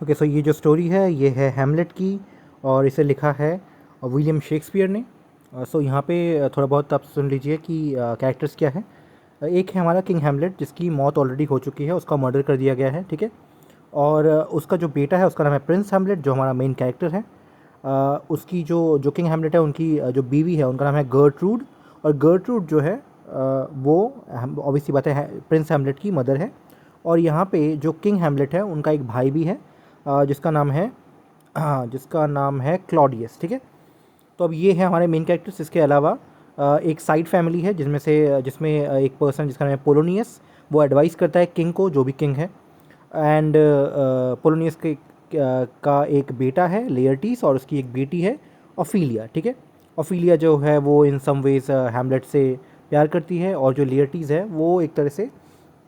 Okay, सो ये जो story है ये है हैमलेट की और इसे लिखा है विलियम शेक्सपियर ने। सो यहाँ पे थोड़ा बहुत आप सुन लीजिए कि कैरेक्टर्स क्या है। एक है हमारा किंग हैमलेट जिसकी मौत ऑलरेडी हो चुकी है, उसका मर्डर कर दिया गया है, ठीक है। और उसका जो बेटा है उसका नाम है प्रिंस हैमलेट जो हमारा मेन कैरेक्टर है। उसकी जो जो किंग हैमलेट है उनकी जो बीवी है उनका नाम है गर्ट्रूड। और गर्ट्रूड जो है वो ऑब्वियसली बात है प्रिंस हैमलेट की मदर है। और यहाँ पे जो किंग हैमलेट है उनका एक भाई भी है जिसका नाम है जिसका नाम है क्लॉडियस, ठीक है। तो अब ये है हमारे मेन कैरेक्टर्स। इसके अलावा एक साइड फैमिली है जिसमें एक पर्सन जिसका नाम है पोलोनियस, वो एडवाइस करता है किंग को, जो भी किंग है। एंड पोलोनियस का एक बेटा है लेयर्टीस और उसकी एक बेटी है ऑफिलिया, ठीक है। ऑफिलिया जो है वो इन सम वेज हैमलेट से प्यार करती है और जो लेयर्टीस है वो एक तरह से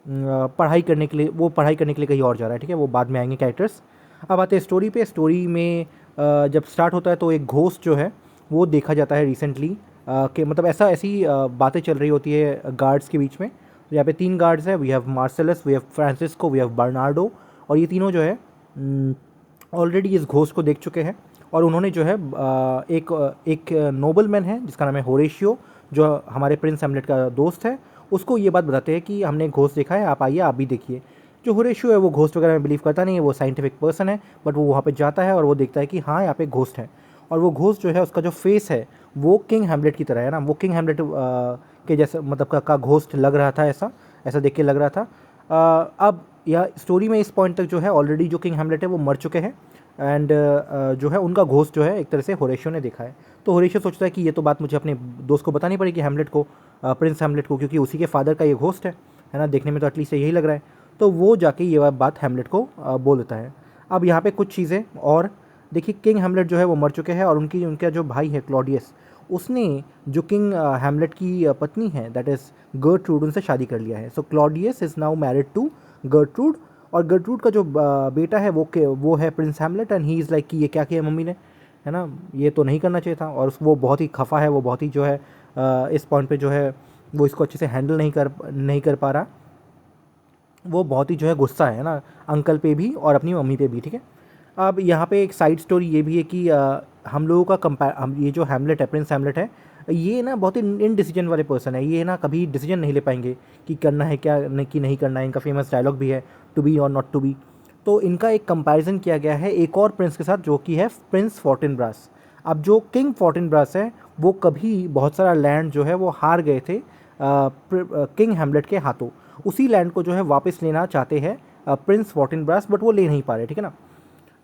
पढ़ाई करने के लिए कहीं और जा रहा है, ठीक है। वो बाद में आएंगे कैरेक्टर्स। अब आते हैं स्टोरी पे। स्टोरी में जब स्टार्ट होता है तो एक घोस्ट जो है वो देखा जाता है रिसेंटली कि मतलब ऐसी बातें चल रही होती है गार्ड्स के बीच में। तो यहाँ पे 3 गार्ड्स हैं, we have Marcellus, we have Francisco, we have Bernardo. और ये तीनों जो है ऑलरेडी इस घोस्ट को देख चुके हैं। और उन्होंने जो है एक नोबलमैन है जिसका नाम है होरेशियो, जो हमारे प्रिंस हैमलेट का दोस्त है, उसको ये बात बताते हैं कि हमने एक घोस्ट देखा है, आप आइए आप भी देखिए। जो होरेशियो है वो घोस्ट वगैरह में बिलीव करता नहीं है, वो साइंटिफिक पर्सन है, बट वो वहाँ पे जाता है और वो देखता है कि हाँ यहाँ पे घोस्ट है। और वो घोस्ट जो है उसका जो फेस है वो किंग हैमलेट की तरह है ना, वो किंग हैमलेट के जैसा मतलब का घोस्ट लग रहा था, ऐसा ऐसा देख के लग रहा था। अब यह स्टोरी में इस पॉइंट तक जो है ऑलरेडी जो किंग हैमलेट है वो मर चुके हैं। एंड जो है उनका घोस्ट जो है एक तरह से होरेशियो ने देखा है। तो होरेशियो सोचता है कि ये तो बात मुझे अपने दोस्त को बतानी पड़ेगी, हैमलेट को, प्रिंस हैमलेट को, क्योंकि उसी के फादर का ये घोस्ट है ना, देखने में तो एटलीस्ट यही लग रहा है। तो वो जाके ये बात हैमलेट को बोल देता है। अब यहाँ पे कुछ चीज़ें और देखिए, किंग हैमलेट जो है वो मर चुके हैं और उनका जो भाई है क्लॉडियस, उसने जो किंग हैमलेट की पत्नी है दैट इज़ गर्ट्रूड, उनसे शादी कर लिया है। So Claudius is now married to Gertrude. और गर्ट्रूड का जो बेटा है वो है prince Hamlet. And he is like कि ये क्या किया मम्मी ने, है ना, ये तो नहीं करना चाहिए था। और वो बहुत ही खफा है, वो बहुत ही जो है इस पॉइंट पे जो है वो इसको अच्छे से हैंडल नहीं कर पा रहा। वो बहुत ही जो है गुस्सा है ना, अंकल पे भी और अपनी मम्मी पे भी, ठीक है। अब यहाँ पे एक साइड स्टोरी ये भी है कि हम लोगों का हम ये जो हैमलेट है, प्रिंस हैमलेट है, ये ना बहुत ही इनडिसीजन वाले पर्सन है। ये ना कभी डिसीजन नहीं ले पाएंगे कि करना है क्या कि नहीं करना है। इनका फेमस डायलॉग भी है, टू बी और नॉट टू बी। तो इनका एक कंपैरिजन किया गया है एक और प्रिंस के साथ जो कि है प्रिंस फोर्टिनब्रास। अब जो किंग फोर्टिनब्रास है वो कभी बहुत सारा लैंड जो है वो हार गए थे किंग हैमलेट के हाथों। उसी लैंड को जो है वापस लेना चाहते हैं प्रिंस फोर्टिनब्रास, बट वो ले नहीं पा रहे, ठीक है ना।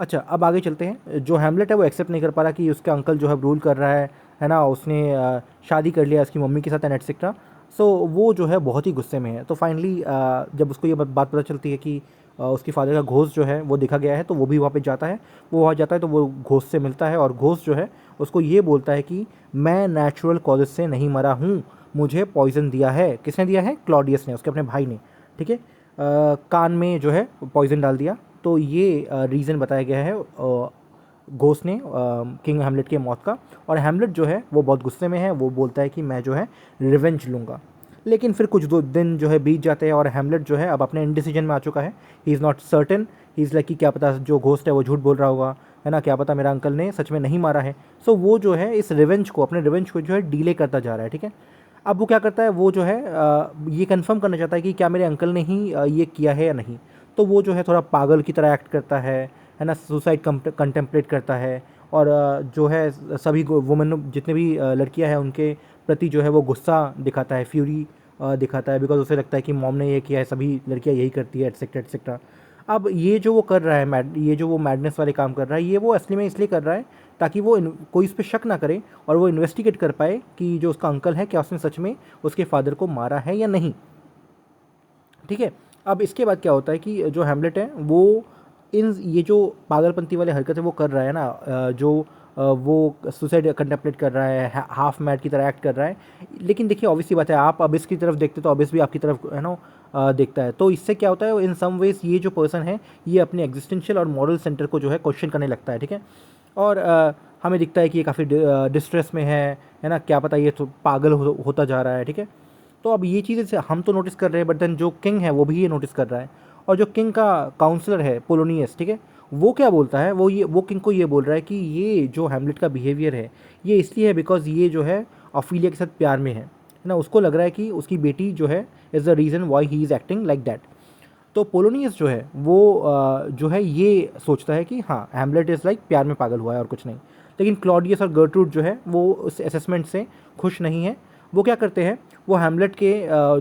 अच्छा, अब आगे चलते हैं। जो हैमलेट है वो एक्सेप्ट नहीं कर पा रहा कि उसका अंकल जो है रूल कर रहा है ना, उसने शादी कर लिया उसकी मम्मी के साथ एंड एटसेट्रा। सो वो जो है बहुत ही गुस्से में है। तो फाइनली जब उसको ये बात पता चलती है कि उसकी फादर का घोस्ट जो है वो देखा गया है, तो वो भी वहाँ पे जाता है। वो वहाँ जाता है तो वो घोस्ट से मिलता है और घोस्ट जो है उसको ये बोलता है कि मैं नेचुरल कॉजेज से नहीं मरा हूँ, मुझे पॉइज़न दिया है। किसने दिया है? क्लॉडियस ने, उसके अपने भाई ने, ठीक है। कान में जो है पॉइज़न डाल दिया। तो ये रीज़न बताया गया है घोस्ट ने किंग हैमलेट के मौत का। और हैमलेट जो है वो बहुत गुस्से में है, वो बोलता है कि मैं जो है रिवेंज लूँगा। लेकिन फिर कुछ 2 दिन जो है बीत जाते हैं और हैमलेट जो है अब अपने इनडिसीजन में आ चुका है। He is not certain, he is like कि क्या पता जो घोस्ट है वो झूठ बोल रहा होगा, है ना, क्या पता मेरा अंकल ने सच में नहीं मारा है। सो वो जो है इस अपने रिवेंज को जो है डिले करता जा रहा है, ठीक है। अब वो क्या करता है, वो जो है ये कंफर्म करना चाहता है कि क्या मेरे अंकल ने ही ये किया है या नहीं। तो वो जो है थोड़ा पागल की तरह एक्ट करता है ना, सुसाइड कंटेम्पलेट करता है। और जो है सभी वुमेन जितने भी लड़कियां हैं उनके प्रति जो है वो गुस्सा दिखाता है, फ्यूरी दिखाता है, बिकॉज उसे लगता है कि मॉम ने ये किया है, सभी लड़कियां यही करती है, एटसेट्रा एटसेट्रा। अब ये जो वो कर रहा है ये जो वो मैडनेस वाले काम कर रहा है, ये वो असली में इसलिए कर रहा है ताकि वो कोई इस पर शक ना करे और वो इन्वेस्टिगेट कर पाए कि जो उसका अंकल है क्या उसने सच में उसके फादर को मारा है या नहीं, ठीक है। अब इसके बाद क्या होता है कि जो हैमलेट है वो ये जो पागलपंती वाले हरकत है वो कर रहा है ना, वो सुसाइड कंटेम्पलेट कर रहा है, हाफ मैड की तरह एक्ट कर रहा है। लेकिन देखिए ऑब्वियसली बात है, आप अबिस की तरफ देखते तो अबिस भी आपकी तरफ है ना देखता है। तो इससे क्या होता है, इन सम वेज ये जो पर्सन है ये अपने एग्जिस्टेंशियल और मॉरल सेंटर को जो है क्वेश्चन करने लगता है, ठीक है। और हमें दिखता है कि ये काफ़ी डिस्ट्रेस में है ना, क्या पता ये तो पागल होता जा रहा है, ठीक है। तो अब ये चीज़ें हम तो नोटिस कर रहे हैं, बट देन जो किंग है वो भी ये नोटिस कर रहा है। और जो किंग का काउंसलर है पोलोनियस, ठीक है, वो क्या बोलता है, वो किंग को ये बोल रहा है कि ये जो हैमलेट का बिहेवियर है ये इसलिए है बिकॉज ये जो है ऑफिलिया के साथ प्यार में है ना। उसको लग रहा है कि उसकी बेटी जो है is the reason why he is acting like that. तो पोलोनियस जो है वो जो है ये सोचता है कि हाँ हैमलेट इज़ लाइक प्यार में पागल हुआ है और कुछ नहीं। लेकिन क्लॉडियस और गर्ट्रूड जो है वो उस असेसमेंट से खुश नहीं है। वो क्या करते हैं, वो हैमलेट के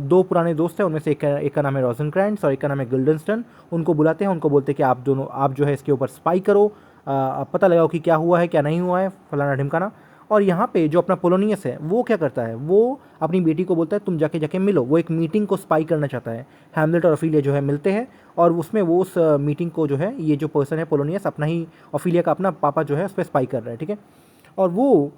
दो पुराने दोस्त हैं, उनमें से एक का नाम है रोजनक्रैंट्स और एक का नाम है गिल्डनस्टन। उनको बुलाते हैं, उनको बोलते हैं कि आप जो है इसके ऊपर स्पाई करो, आप पता लगाओ कि क्या हुआ है क्या नहीं हुआ है, फलाना ढिमकाना। और यहाँ पे जो अपना पोलोनियस है वो क्या करता है, वो अपनी बेटी को बोलता है तुम जाके जाके मिलो। वो एक मीटिंग को स्पाई करना चाहता है। हैमलेट और ऑफिलिया जो है मिलते हैं और उसमें वो उस मीटिंग को जो है ये जो पर्सन है पोलोनियस अपना ही ऑफिलिया का अपना पापा जो है उस पर स्पाई कर रहा है, ठीक है। और वो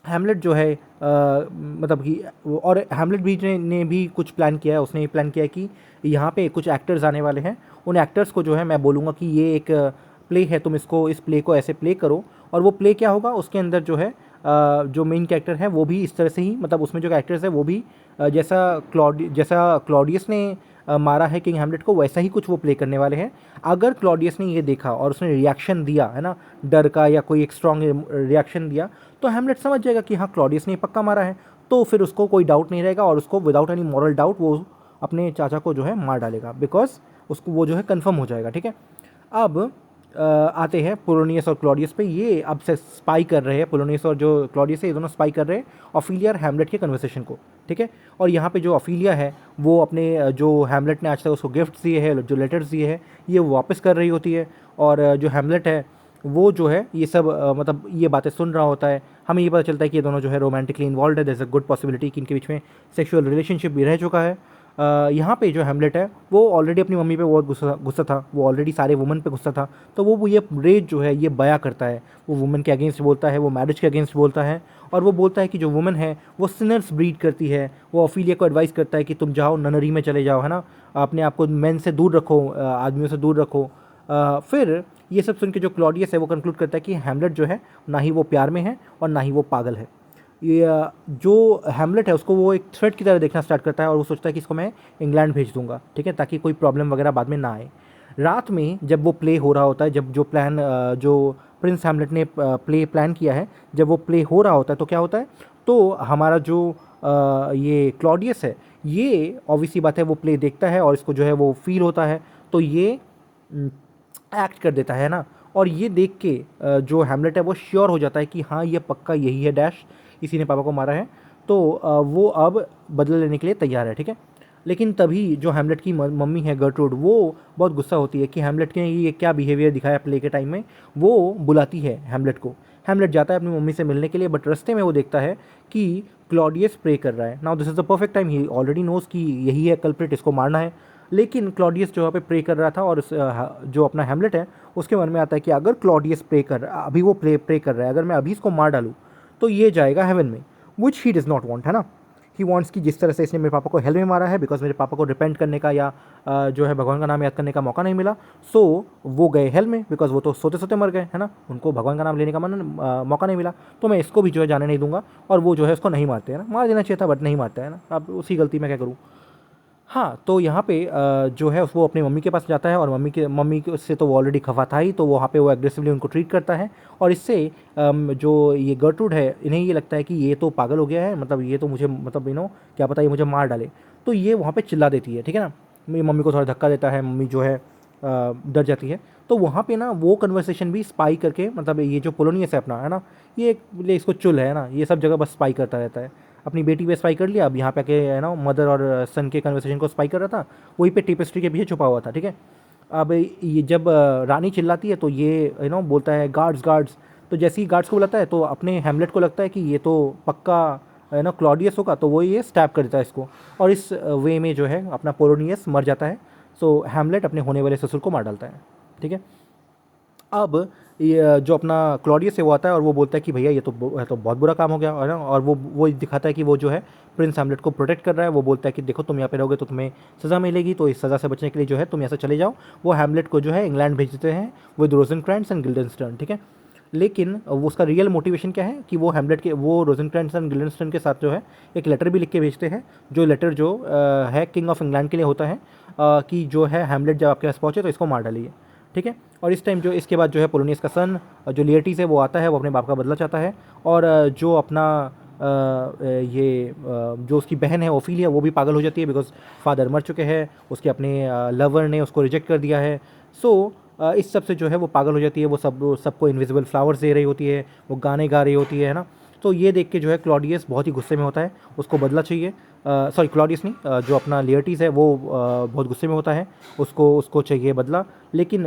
हैमलेट जो है मतलब कि और हैमलेट भी ने भी कुछ प्लान किया है। उसने ये प्लान किया है कि यहाँ पे कुछ एक्टर्स आने वाले हैं, उन एक्टर्स को जो है मैं बोलूँगा कि ये एक प्ले है, तुम इस प्ले को ऐसे प्ले करो। और वो प्ले क्या होगा, उसके अंदर जो है जो मेन कैरेक्टर है वो भी इस तरह से ही, मतलब उसमें जो एक्टर्स है वो भी जैसा क्लॉडियस ने मारा है किंग हैमलेट को वैसा ही कुछ वो प्ले करने वाले हैं। अगर क्लॉडियस ने ये देखा और उसने रिएक्शन दिया है ना, डर का या कोई एक स्ट्रॉन्ग रिएक्शन दिया, तो हैमलेट समझ जाएगा कि हाँ क्लॉडियस ने पक्का मारा है। तो फिर उसको कोई डाउट नहीं रहेगा और उसको विदाउट एनी मॉरल डाउट वो अपने चाचा को जो है मार डालेगा, बिकॉज उसको वो जो है कन्फर्म हो जाएगा, ठीक है। अब आते हैं पोलोनियस और क्लॉडियस पे। ये अब से स्पाई कर रहे हैं, पोलोनियस और जो क्लॉडियस है ये दोनों स्पाई कर रहे हैं ऑफिलिया और हैमलेट के कन्वर्सेशन को, ठीक है। और यहाँ पे जो ऑफिलिया है वो अपने जो हैमलेट ने आज तक उसको गिफ्ट्स दिए हैं, जो लेटर्स दिए हैं, ये वो वापस कर रही होती है। और जो हैमलेट है वो जो है ये सब मतलब ये बातें सुन रहा होता है। हमें ये पता चलता है कि ये दोनों जो है रोमांटिकली इन्वॉल्व है। There is a good possibility कि इनके बीच में सेक्सुअल रिलेशनशिप भी रह चुका है। यहाँ पे जो हैमलेट है वो ऑलरेडी अपनी मम्मी पे बहुत गुस्सा था, वो ऑलरेडी सारे वुमन पे गुस्सा था। तो वो ये रेज जो है ये बया करता है, वो वुमन के अगेंस्ट बोलता है, वो मैरिज के अगेंस्ट बोलता है। और वो बोलता है कि जो वुमन है वो सिनर्स ब्रीड करती है। वो ऑफिलिया को एडवाइस करता है कि तुम जाओ ननरी में चले जाओ, है ना, अपने आप को मेन से दूर रखो, आदमियों से दूर रखो। फिर ये सब सुन के जो क्लॉडियस है वो कंक्लूड करता है कि हैमलेट जो है ना ही वो प्यार में है और ना ही वो पागल है। ये जो हैमलेट है उसको वो एक थ्रेट की तरह देखना स्टार्ट करता है और वो सोचता है कि इसको मैं इंग्लैंड भेज दूंगा, ठीक है, ताकि कोई प्रॉब्लम वगैरह बाद में ना आए। रात में जब वो प्ले हो रहा होता है, जब जो प्लान जो प्रिंस हैमलेट ने प्ले प्लान किया है, जब वो प्ले हो रहा होता है तो क्या होता है, तो हमारा जो ये क्लॉडियस है ये ऑब्वियसली बात है वो प्ले देखता है और इसको जो है वो फील होता है, तो ये एक्ट कर देता है ना। और ये देख के जो हैमलेट है वो श्योर हो जाता है कि हाँ ये पक्का यही है डैश, इसी ने पापा को मारा है। तो वो अब बदला लेने के लिए तैयार है, ठीक है। लेकिन तभी जो हैमलेट की मम्मी है गर्ट्रूड वो बहुत गुस्सा होती है कि हैमलेट ने ये क्या बिहेवियर दिखाया प्ले के टाइम में। वो बुलाती है हैमलेट को। हैमलेट जाता है अपनी मम्मी से मिलने के लिए, बट रास्ते में वो देखता है कि क्लॉडियस प्रे कर रहा है। Now this is the perfect time, he already knows कि यही है कल्प्रिट, इसको मारना है। लेकिन क्लॉडियस जो यहाँ पे प्रे कर रहा था और जो अपना हैमलेट है उसके मन में आता है कि अगर क्लॉडियस प्रे कर अभी वो प्रे कर रहा है, अगर मैं अभी इसको मार डालूँ तो ये जाएगा हेवन में, विच ही डज़ नॉट वांट, है ना। ही वांट्स कि जिस तरह से इसने मेरे पापा को हेल में मारा है, बिकॉज मेरे पापा को रिपेंट करने का या जो है भगवान का नाम याद करने का मौका नहीं मिला, सो वो गए हेल में, बिकॉज वो तो सोते सोते मर गए, है ना, उनको भगवान का नाम लेने का मौका नहीं मिला। तो मैं इसको भी जो है जाने नहीं दूंगा। और वो जो है उसको नहीं मारते, है ना, मार देना चाहिए था बट नहीं मारता है ना, अब उसी गलती में क्या करूँ। हाँ, तो यहाँ पे जो है वो अपनी मम्मी के पास जाता है और मम्मी से तो वो ऑलरेडी खफा था ही, तो वहाँ पे वो एग्रेसिवली उनको ट्रीट करता है। और इससे जो ये गर्ट्रूड है इन्हें ये लगता है कि ये तो पागल हो गया है, मतलब ये तो मुझे मतलब क्या पता ये मुझे मार डाले। तो ये वहाँ पे चिल्ला देती है, ठीक है ना, मेरी मम्मी को थोड़ा धक्का देता है, मम्मी जो है डर जाती है। तो वहाँ पे ना वो कन्वर्सेशन भी स्पाई करके, मतलब ये जो पोलोनियस है अपना, है ना, ये इसको चुल है ना, ये सब जगह बस स्पाई करता रहता है। अपनी बेटी पे स्पाई कर लिया, अब यहाँ पे आके है ना मदर और सन के कन्वर्सेशन को स्पाई कर रहा था, वहीं पे टेपेस्ट्री के पीछे छुपा हुआ था, ठीक है। अब ये जब रानी चिल्लाती है तो ये बोलता है गार्ड्स गार्ड्स। तो जैसे ही गार्ड्स को बुलाता है तो अपने हैमलेट को लगता है कि ये तो पक्का क्लॉडियस होगा, तो वो ये स्टैप कर देता है इसको। और इस वे में जो है अपना पोलोनियस मर जाता है। सो हैमलेट अपने होने वाले ससुर को मार डालता है, ठीक है। अब ये जो अपना क्लॉडियस है वो आता है और वो बोलता है कि भैया ये तो बहुत बुरा काम हो गया, है ना। और वो दिखाता है कि वो जो है प्रिंस हैमलेट को प्रोटेक्ट कर रहा है। वो बोलता है कि देखो तुम यहाँ पे रहोगे तो तुम्हें सज़ा मिलेगी, तो इस सज़ा से बचने के लिए जो है तुम यहाँ से चले जाओ। वो हैमलेट को जो है इंग्लैंड भेज देते हैं विद रोजेनक्रैंट्स एंड गिल्डनस्टर्न, ठीक है। लेकिन वो उसका रियल मोटिवेशन क्या है कि वो हैमलेट के वो रोजेनक्रैंट्स एंड गिल्डनस्टर्न के साथ जो है एक लेटर भी लिख के भेजते हैं। जो लेटर जो है किंग ऑफ इंग्लैंड के लिए होता है। कि जो है हैमलेट जब आपके पास पहुँचे तो इसको मार डालिए, ठीक है। और इस टाइम जो इसके बाद जो है पोलोनियस का सन जो लिएटीज़ है वो आता है, वो अपने बाप का बदला चाहता है। और जो अपना जो उसकी बहन है ओफिलिया वो भी पागल हो जाती है, बिकॉज फादर मर चुके हैं, उसके अपने लवर ने उसको रिजेक्ट कर दिया है। सो इस सब से जो है वो पागल हो जाती है, वो सबको इनविजिबल फ्लावर्स दे रही होती है, वो गाने गा रही होती है ना। तो ये देख के जो है क्लॉडियस बहुत ही गुस्से में होता है, उसको बदला चाहिए। सॉरी क्लॉडियस नहीं, जो अपना लिएटीज़ है वो बहुत गुस्से में होता है, उसको चाहिए बदला। लेकिन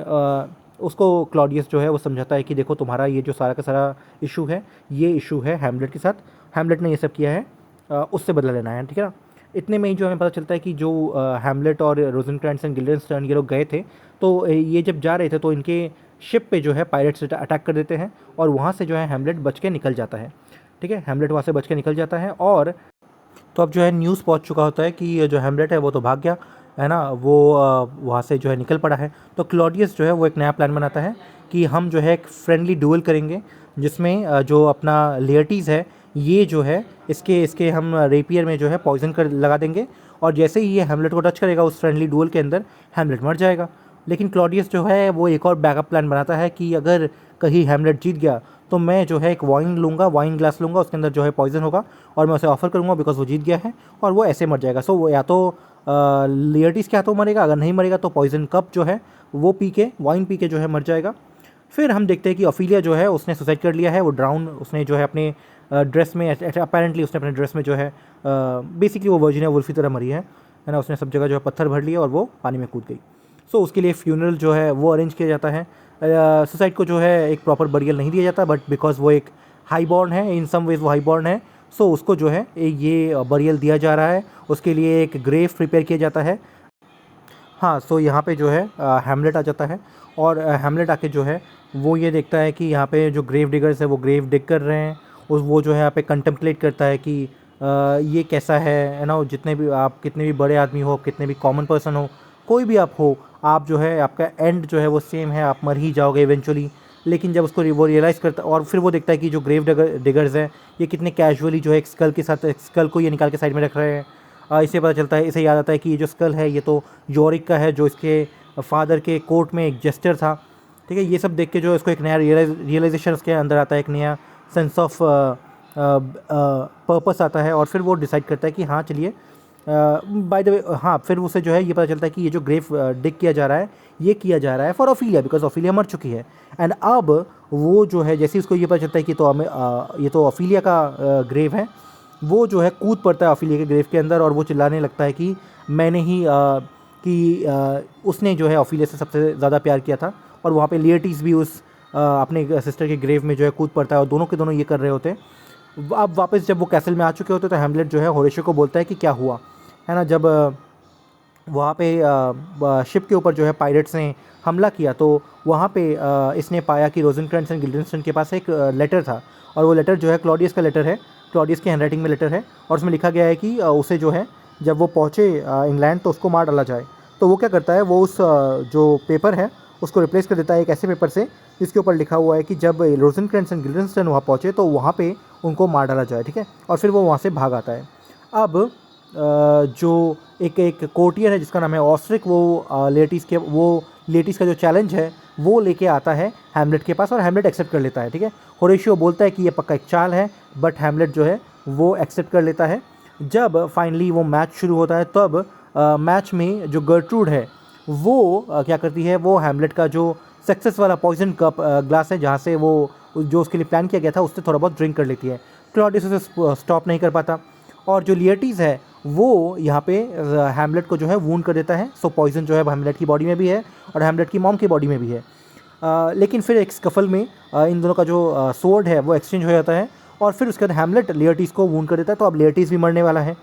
उसको क्लॉडियस जो है वो समझाता है कि देखो तुम्हारा ये जो सारा का सारा इशू है, ये इशू है हैमलेट के साथ, हैमलेट ने ये सब किया है, उससे बदला लेना है, ठीक है ना। इतने में ही जो हमें पता चलता है कि जो हैमलेट और रोजेनक्रेंट्ज़ एंड गिल्डेनस्टर्न ये लोग गए थे, तो ये जब जा रहे थे तो इनके शिप पे जो है पायरेट्स अटैक कर देते हैं, और वहाँ से जो है हैमलेट बच के निकल जाता है, ठीक है। हैमलेट वहाँ से बच के निकल जाता है, और तो अब जो है न्यूज़ पहुँच चुका होता है कि जो हैमलेट है वो तो भाग गया है ना, वो वहाँ से जो है निकल पड़ा है। तो क्लॉडियस जो है वो एक नया प्लान बनाता है कि हम जो है एक फ्रेंडली डुएल करेंगे, जिसमें जो अपना लेयर्टीज़ है ये जो है इसके हम रेपियर में जो है पॉइजन कर लगा देंगे, और जैसे ही ये हैमलेट को टच करेगा उस फ्रेंडली डुएल के अंदर, हैमलेट मर जाएगा। लेकिन क्लॉडियस जो है वो एक और बैकअप प्लान बनाता है कि अगर कहीं हैमलेट जीत गया तो मैं जो है एक वाइन लूँगा, वाइन ग्लास लूँगा, उसके अंदर जो है पॉइजन होगा, और मैं उसे ऑफ़र करूँगा बिकॉज वो जीत गया है, और वो ऐसे मर जाएगा। सो वो या तो लियर्टीज़ के हाथों मरेगा, अगर नहीं मरेगा तो पॉइजन कप जो है वो पी के, वाइन पी के जो है मर जाएगा। फिर हम देखते हैं कि ओफिलिया जो है उसने सुसाइड कर लिया है, वो ड्राउन उसने जो है अपने ड्रेस में, अपेरेंटली उसने अपने ड्रेस में जो है बेसिकली वो वर्जिनिया वुल्फ की तरह मरी है ना, उसने सब जगह जो है पत्थर भर लिए और वो पानी में कूद गई। सो उसके लिए फ्यूनरल जो है वो अरेंज किया जाता है। सुसाइड को जो है एक प्रॉपर बरियल नहीं दिया जाता, बट बिकॉज वो एक हाई बॉर्न है, इन सम वेज वो हाई बॉर्न है, सो उसको जो है ये बरियल दिया जा रहा है, उसके लिए एक ग्रेव प्रिपेयर किया जाता है। हाँ, सो यहाँ पे जो है हैमलेट आ जाता है, और हैमलेट आके जो है वो ये देखता है कि यहाँ पे जो ग्रेव डिगर्स है वो ग्रेव डिग कर रहे हैं, उस वो जो है यहाँ पे कंटेम्पलेट करता है कि ये कैसा है ना। जितने भी आप, कितने भी बड़े आदमी हो, कितने भी कॉमन पर्सन हो, कोई भी आप हो, आप जो है आपका एंड जो है वो सेम है, आप मर ही जाओगे इवेंचुअली। लेकिन जब उसको वो रियलाइज़ करता, और फिर वो देखता है कि जो ग्रेव डिगर्स हैं ये कितने कैजुअली जो है एक स्कल के साथ, एक स्कल को ये निकाल के साइड में रख रहे हैं। इससे पता चलता है, इसे याद आता है कि ये जो स्कल है ये तो योरिक का है, जो इसके फादर के कोर्ट में एक जेस्टर था, ठीक है। ये सब देख के जो इसको एक नया रियलाइजेशन उसके अंदर आता है, एक नया सेंस ऑफ पर्पस आता है, और फिर वो डिसाइड करता है कि हाँ चलिए, बाय द वे, हाँ फिर उसे जो है ये पता चलता है कि ये जो ग्रेव डिग किया जा रहा है ये किया जा रहा है फॉर ओफिलिया, बिकॉज ओफिलिया मर चुकी है। एंड अब वो जो है जैसे ही उसको ये पता चलता है कि ये तो ओफिलिया का ग्रेव है, वो जो है कूद पड़ता है ओफिलिया के ग्रेव के अंदर, और वो चिल्लाने लगता है कि मैंने ही उसने जो है ओफिलिया से सबसे ज़्यादा प्यार किया था। और वहाँ पे लिएटीज़ भी उस अपने सिस्टर के ग्रेव में जो है कूद पड़ता है, और दोनों के दोनों ये कर रहे होते हैं। अब वापस जब वो कैसल में आ चुके होते तो हैमलेट जो है होरेशियो को बोलता है कि क्या हुआ है ना। जब वहाँ पे शिप के ऊपर जो है पायरेट्स ने हमला किया, तो वहाँ पे इसने पाया कि रोजेनक्रेंट्ज़ एंड गिल्डेनस्टर्न के पास एक लेटर था, और वो लेटर जो है क्लॉडियस का लेटर है, क्लॉडियस की हैंडराइटिंग में लेटर है, और उसमें लिखा गया है कि उसे जो है जब वो पहुँचे इंग्लैंड तो उसको मार डाला जाए। तो वो क्या करता है, वो उस जो पेपर है उसको रिप्लेस कर देता है एक ऐसे पेपर से जिसके ऊपर लिखा हुआ है कि जब रोजेनक्रेंट्ज़ एंड गिल्डेनस्टर्न वहाँ पहुँचे तो वहाँ पे उनको मार डाला जाए, ठीक है। और फिर वो वहाँ से भाग आता है। अब जो एक कोर्टियर है जिसका नाम है ऑस्ट्रिक, वो लेटीज़ का जो चैलेंज है वो लेके आता है हैमलेट के पास, और हैमलेट एक्सेप्ट कर लेता है, ठीक है। होरेशियो बोलता है कि ये पक्का एक चाल है, बट हैमलेट जो है वो एक्सेप्ट कर लेता है। जब फाइनली वो मैच शुरू होता है, तब मैच में जो गर्ट्रूड है वो क्या करती है, वो हैमलेट का जो सक्सेस वाला पॉइजन कप ग्लास है जहाँ से वो जो उसके लिए प्लान किया गया था उससे थोड़ा बहुत ड्रिंक कर लेती है। क्लॉडियस उसे स्टॉप नहीं कर पाता, और जो लिएटीज़ है वो यहाँ पे हैमलेट को जो है वूंड कर देता है। सो पॉइजन जो है हैमलेट की बॉडी में भी है और हैमलेट की मॉम की बॉडी में भी है। लेकिन फिर एक स्कफल में इन दोनों का जो स्वॉर्ड है वो एक्सचेंज हो जाता है, और फिर उसके बाद हैमलेट लिएटीज़ को वूंड कर देता है। तो अब लिएटीज़ भी मरने वाला है।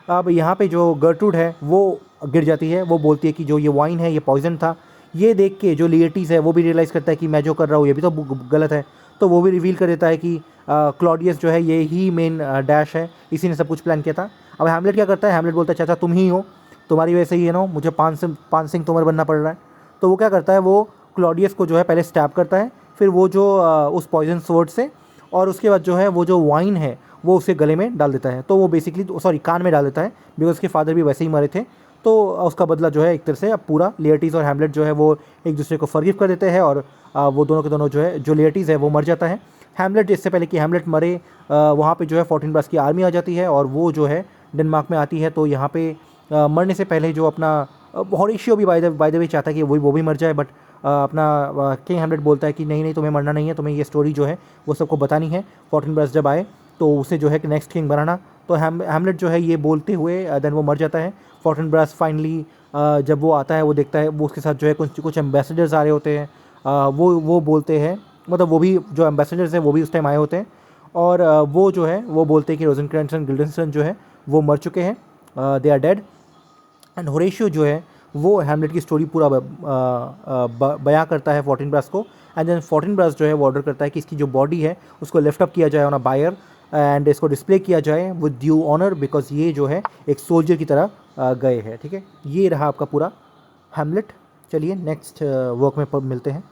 अब यहाँ पे जो गर्ट्रूड है वो गिर जाती है, वो बोलती है कि जो ये वाइन है ये पॉइजन था। ये देख के जो लिएटीज़ है वो भी रियलाइज़ करता है कि मैं जो कर रहा हूँ ये भी तो गलत है, तो वो भी रिवील कर देता है कि क्लॉडियस जो है ये ही मेन डैश है, इसी ने सब कुछ प्लान किया था। अब हैमलेट क्या करता है, हैमलेट बोलता है चाचा तुम ही हो, तुम्हारी वजह से ही है ना मुझे पान सिंह तोमर बनना पड़ रहा है। तो वो क्या करता है, वो क्लॉडियस को जो है पहले स्टैब करता है, फिर वो जो उस पॉइजन स्वॉर्ड से, और उसके बाद जो है वो जो वाइन है वो उसके गले में डाल देता है। तो वो बेसिकली, सॉरी, कान में डाल देता है, बिकॉज उसके फादर भी वैसे ही मरे थे। तो उसका बदला जो है एक तरह से अब पूरा लेयर्टीज़ और हैमलेट जो है वो एक दूसरे को फॉरगिव कर देते हैं, और वो दोनों के दोनों जो है, जो लेयर्टीज़ है वो मर जाता है। हैमलेट, इससे पहले कि हैमलेट मरे, वहाँ पे जो है फोर्टिनब्रास की आर्मी आ जाती है और वो जो है डेनमार्क में आती है। तो यहाँ पे मरने से पहले जो अपना हॉरेशियो भी बाय द वे चाहता है कि वो भी मर जाए, बट अपना किंग हैमलेट बोलता है कि नहीं नहीं, तुम्हें मरना नहीं है, तुम्हें ये स्टोरी जो है वो सबको बतानी है, फोर्टिनब्रास जब आए तो उसे जो है कि नेक्स्ट किंग बनाना। तो हैमलेट जो है ये बोलते हुए देन वो मर जाता है। फोर्टिनब्रास फाइनली जब वो आता है, वो देखता है वो उसके साथ जो है कुछ एम्बेसडर्स आ रहे होते हैं। वो बोलते हैं, मतलब वो भी जो एम्बेसडर्स हैं वो भी उस टाइम आए होते हैं, और वो जो है वो बोलते हैं कि रोजेनक्रेंट्ज़ एंड गिल्डेंस्टर्न जो है वो मर चुके हैं, they are dead. And Horatio जो है वो हैमलेट की स्टोरी पूरा बयां करता है फोर्टिनब्रास को। एंड देन फोर्टिनब्रास जो है वो ऑर्डर करता है कि इसकी जो बॉडी है उसको लिफ्ट अप किया जाए ऑन अ बायर, एंड इसको डिस्प्ले किया जाए विद ड्यू ऑनर, बिकॉज ये जो है एक सोल्जर की तरह गए हैं। ठीक है, ये रहा आपका पूरा हैमलेट। चलिए नेक्स्ट वर्क में मिलते हैं।